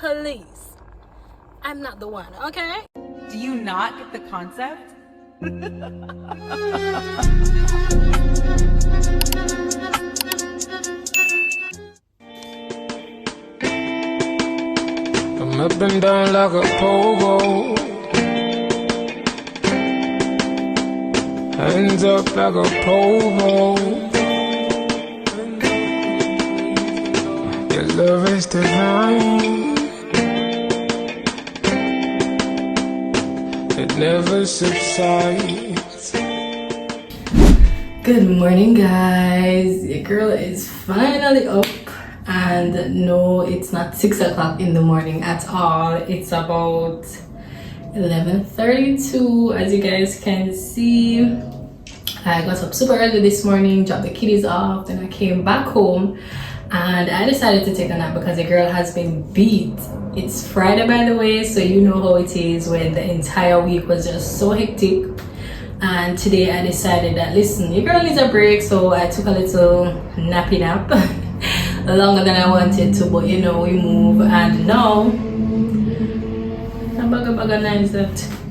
please. I'm not the one, okay? Do you not get the concept? I'm up and down like a pogo, hands up like a pogo. Your love is divine, it never subsides. Good morning, guys. Your girl is finally up, and no, it's not 6 o'clock in the morning at all. It's about 11:32, as you guys can see. I got up super early this morning, dropped the kiddies off, then I came back home and I decided to take a nap because the girl has been beat. It's Friday, by the way, so you know how it is when the entire week was just so hectic. And today I decided that, listen, your girl needs a break, so I took a little nappy nap. Longer than I wanted to, but you know, we move. And now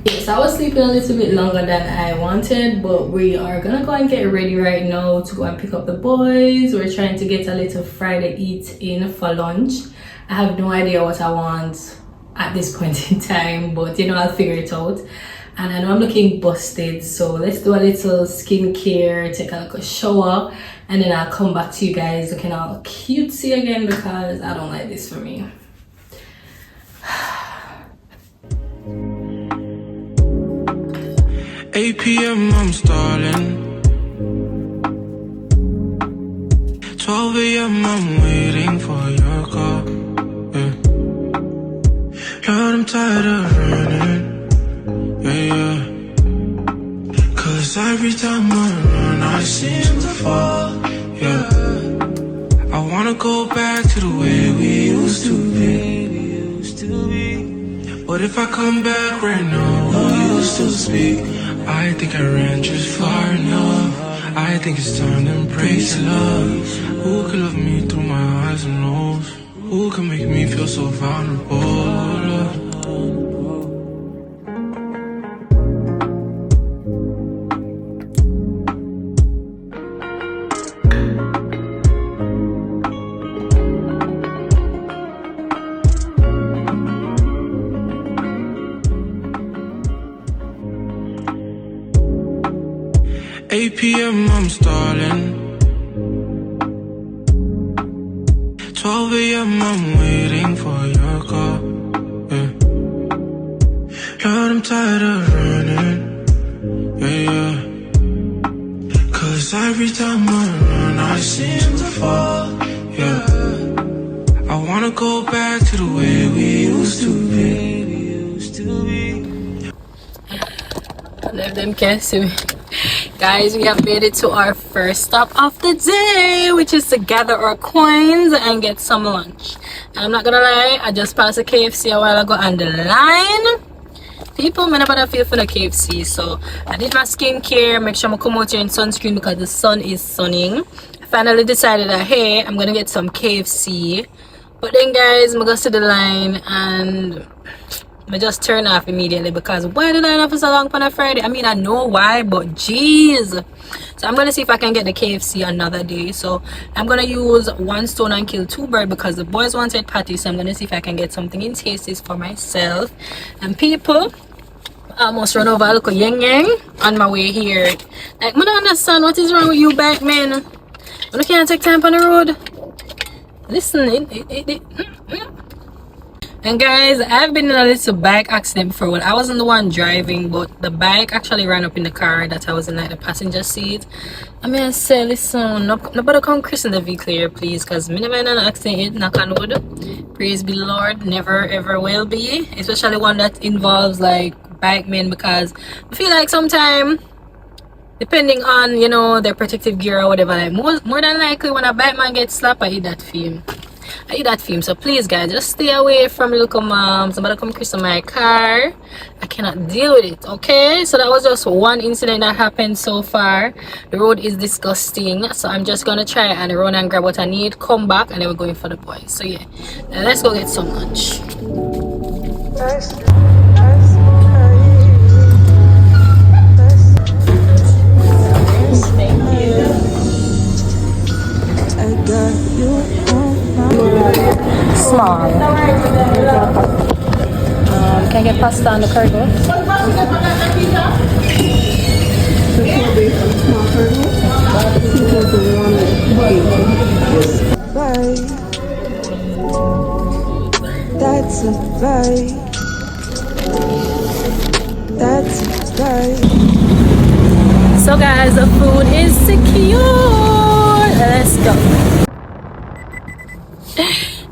yes, I was sleeping a little bit longer than I wanted, but we are gonna go and get ready right now to go and pick up the boys. We're trying to get a little Friday eat in for lunch. I have no idea what I want at this point in time, but you know, I'll figure it out. And I know I'm looking busted, so let's do a little skincare, take a little shower, and then I'll come back to you guys looking all cutesy again because I don't like this for me. 8 p.m. I'm stalling, 12 a.m. I'm waiting for your call, yeah. Lord, I'm tired of running, yeah. Cause every time I run I seem to fall, yeah. I wanna go back to the way we used to be. But if I come back right now, will you still speak? I think I ran just far enough. I think it's time to embrace love. Who could love me through my highs and lows? Who can make me feel so vulnerable? 8 p.m. I'm stalling, 12 a.m. I'm waiting for your call, yeah. Lord, I'm tired of running, yeah. Cause every time I run I seem to fall, yeah. I wanna go back to the way we used to be. Let them can't see me. Guys, we have made it to our first stop of the day, which is to gather our coins and get some lunch. And I'm not gonna lie, I just passed a KFC a while ago and the line, people, man, I feel for the KFC. So I did my skincare, make sure I come out here in sunscreen because the sun is sunning. I finally decided that, hey, I'm gonna get some KFC. But then, guys, I'm gonna see the line and I just turn off immediately because why did I have for so long on a Friday? I mean, I know why, but jeez. So I'm gonna see if I can get the KFC another day. So I'm gonna use one stone and kill two birds because the boys wanted patty. So I'm gonna see if I can get something in Tasties for myself. And people, I almost run over a little yang on my way here. Like, I don't understand what is wrong with you, back man. You can't take time on the road. Listen, And guys, I've been in a little bike accident before. Well, I wasn't the one driving, but the bike actually ran up in the car that I was in, like the passenger seat. I mean, I say, listen, nobody come christen the vehicle here, please, because me never in an accident, knock on wood. Praise be the Lord, never ever will be. Especially one that involves like bike men, because I feel like sometimes, depending on, you know, their protective gear or whatever, like more than likely when a bike man gets slapped, I eat that film. So please, guys, just stay away from little mom. Somebody come christen my car. I cannot deal with it, okay? So that was just one incident that happened so far. The road is disgusting, so I'm just gonna try and run and grab what I need, come back, and then we're going for the boys. So yeah, now let's go get some lunch. Can I get pasta on the cargo? That's a vibe. That's a vibe. So guys, the food is secure. Let's go.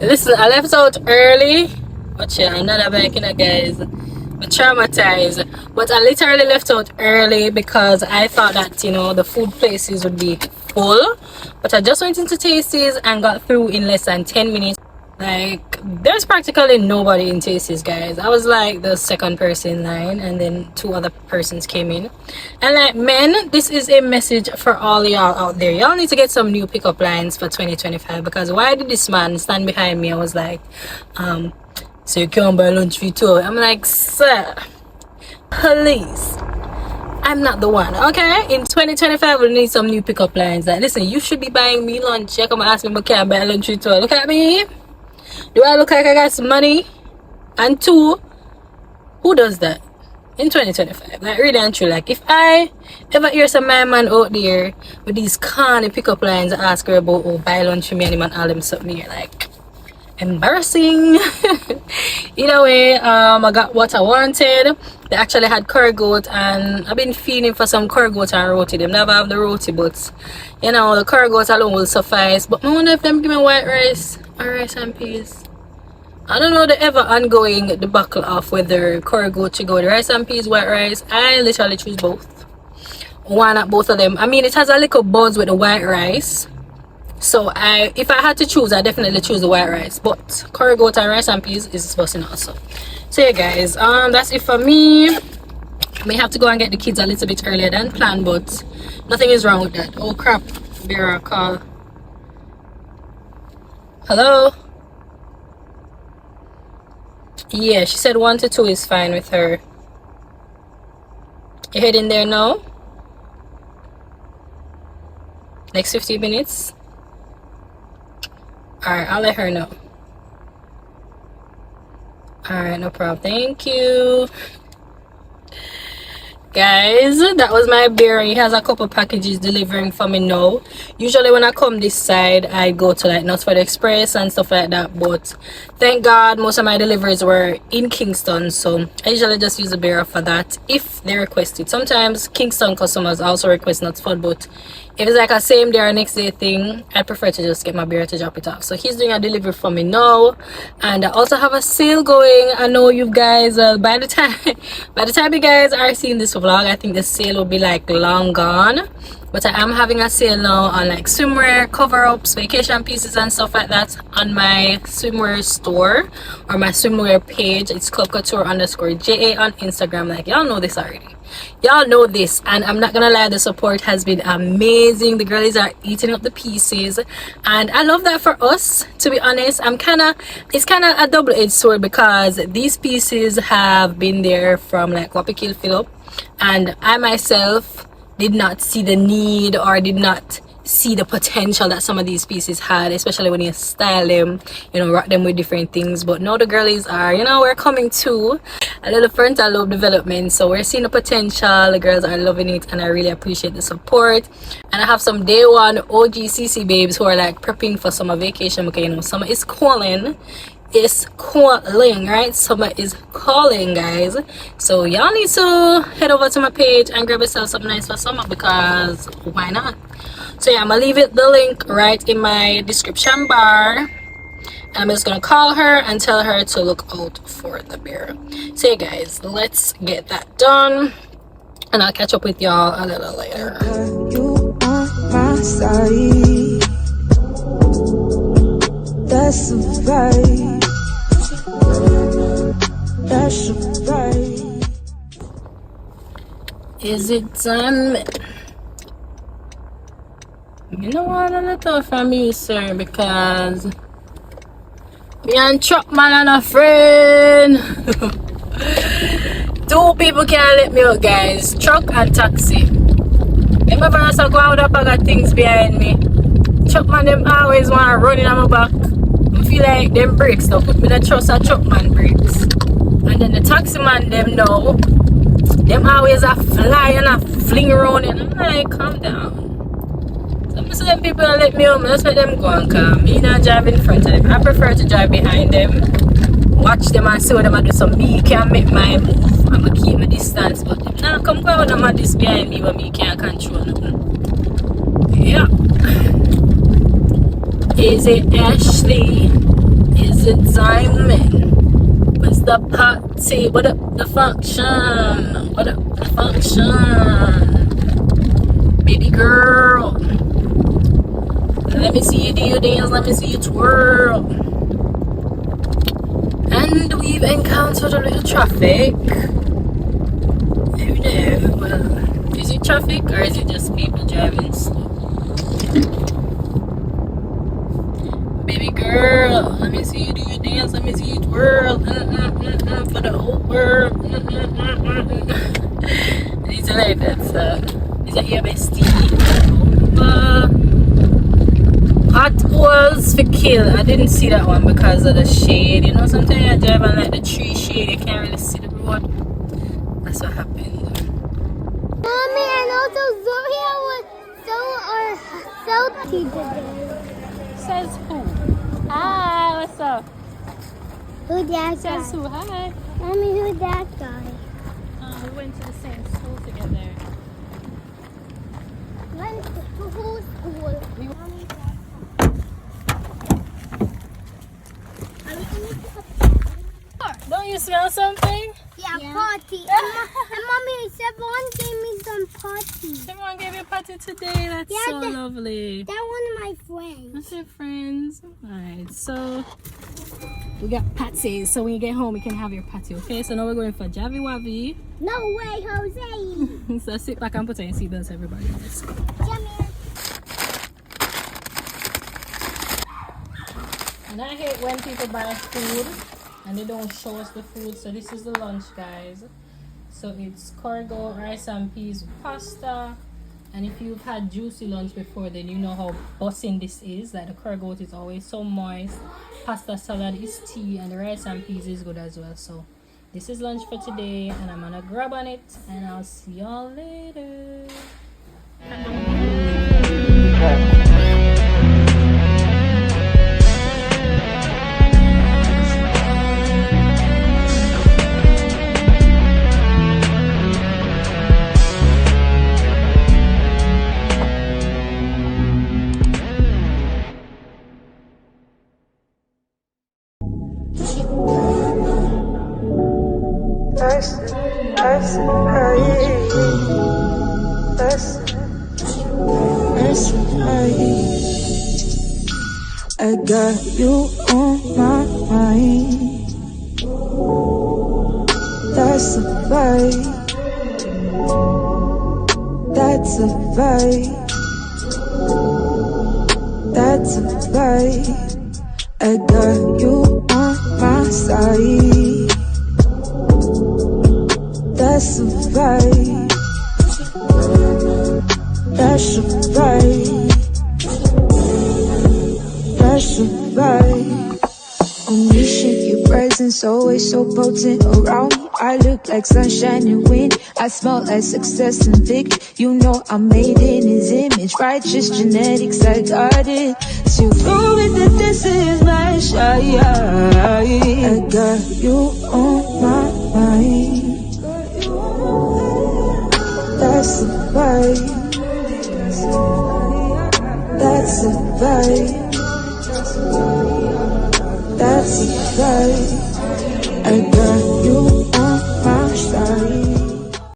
Listen, I left out early. Watch yeah, another bike, you know, guys. I'm traumatized. But I literally left out early because I thought that, you know, the food places would be full. But I just went into Tasties and got through in less than 10 minutes. Like, there's practically nobody in Tasties, guys. I was like the second person in line, and then 2 other persons came in. And like, men, this is a message for all y'all out there. Y'all need to get some new pickup lines for 2025, because why did this man stand behind me? I was like, so you can't buy lunch for 2. I'm like, sir, please, I'm not the one. Okay, in 2025 we need some new pickup lines. Like, listen, you should be buying me lunch. You come and ask me, but can't buy lunch for 2. Look at me. Do I look like I got some money? And 2, who does that in 2025? Like, really and true. Like, if I ever hear some man out there with these corny pickup lines, ask her about, oh, buy lunch for me, and man all them something here, like, embarrassing. Either way, I got what I wanted. They actually had curry goat, and I've been feeling for some curry goat and roti. They never have the roti, but you know, the curry goat alone will suffice. But I wonder if them give me white rice or rice and peas. I don't know the ever ongoing debacle of whether curry goat should go with rice and peas, white rice. I literally choose both. Why not both of them? I mean, it has a little buzz with the white rice. So if I had to choose, I definitely choose the white rice. But curry goat and rice and peas is busting also. So yeah, guys, that's it for me. I may have to go and get the kids a little bit earlier than planned, but nothing is wrong with that. Oh crap, Vera call. Hello? Yeah, she said 1 to 2 is fine with her. You heading there now? Next 15 minutes? Alright, I'll let her know. Alright, no problem. Thank you. Guys, that was my bear. He has a couple packages delivering for me now. Usually when I come this side, I go to like Nuff Express and stuff like that, but thank God most of my deliveries were in Kingston, so I usually just use the bearer for that if they request it. Sometimes Kingston customers also request Nuff, but if it's like a same day or next day thing, I prefer to just get my bearer to drop it off. So he's doing a delivery for me now, and I also have a sale going. I know you guys by the time you guys are seeing this vlog, I think the sale will be like long gone, but I am having a sale now on like swimwear, cover-ups, vacation pieces and stuff like that on my swimwear store or my swimwear page. It's called Couture_JA on Instagram. Like, y'all know this already. Y'all know this, and I'm not gonna lie, the support has been amazing. The girlies are eating up the pieces, and I love that for us, to be honest. It's kind of a double-edged sword, because these pieces have been there from like Wapikil Philip, and I myself did not see the need or did not see the potential that some of these pieces had, especially when you style them, you know, rock them with different things. But now the girlies are, you know, we're coming to a little frontal lobe development, so we're seeing the potential. The girls are loving it, and I really appreciate the support. And I have some day one OGCC babes who are like prepping for summer vacation, because you know summer is calling. It's calling, right? Summer is calling, guys. So y'all need to head over to my page and grab yourself something nice for summer, because why not? So yeah, I'm gonna leave the link right in my description bar. I'm just gonna call her and tell her to look out for the bear. So yeah, guys, let's get that done, and I'll catch up with y'all a little later. You on my side. That's a vibe. That's a vibe. Is it time? You know what, I'm not talking from you, sir, because me and truck man and a friend. 2 people can't let me out, guys. Truck and taxi. Them ever also go out a bag of things behind me. Truck man, them always want to run in on my back. I feel like them brakes now put me the trust a truck man brakes. And then the taxi man them know. Them always a fly and a fling around and I'm like, calm down. So them people let me home, just let them go and come. Me not drive in front of them. I prefer to drive behind them. Watch them and see what them do. So me can make my move. I'ma keep my distance. But them nah come go with them at this behind me when me can't control nothing. Yeah. Is it Ashley? Is it Diamond? What's the party? What up the function? What up the function? Baby girl. Let me see you do your dance, let me see you twirl. And we've encountered a little traffic. Who knows? Well, is it traffic or is it just people driving slow? Baby girl, let me see you do your dance, let me see you twirl. For the whole world. These are like that, is that your bestie? Hot oils for kill. I didn't see that one because of the shade. You know, sometimes I drive on like the tree shade, you can't really see the road. That's what happened. Mommy, and also Zoya was so salty today. Says who? Hi, what's up? Who that Says guy? who? Hi. Mommy, who that guy? We went to the same school together. Went to whose school? Mommy, Don't you smell something? yeah, party. And Mommy, someone gave me some party. Someone gave you a party today. That's Yeah, so that- lovely. That one of my friends. That's your friends. Alright, so we got patties. So when you get home, you can have your patty, okay? So now we're going for Javi Wavi. No way, Jose. So sit back and put on your seatbelts, everybody. Let's go. Come here. And I hate when people buy food and they don't show us the food. So this is the lunch, guys. So it's cargo, rice and peas with pasta. And if you've had juicy lunch before, then you know how bussin' this is. Like the cargo is always so moist. Pasta salad is tea, and the rice and peas is good as well. So this is lunch for today, and I'm gonna grab on it, and I'll see y'all later. I got you on my mind. That's a vibe. That's a vibe. That's a vibe. I got you on my side. That's a vibe. That's a vibe. That's a vibe. On mission, your presence always so potent around me. I look like sunshine and wind. I smell like success and victory. You know I'm made in his image. Righteous genetics, I got it. So prove it that this is my shot. I got you on my mind. That's a vibe. That's a vibe. That's a vibe. I got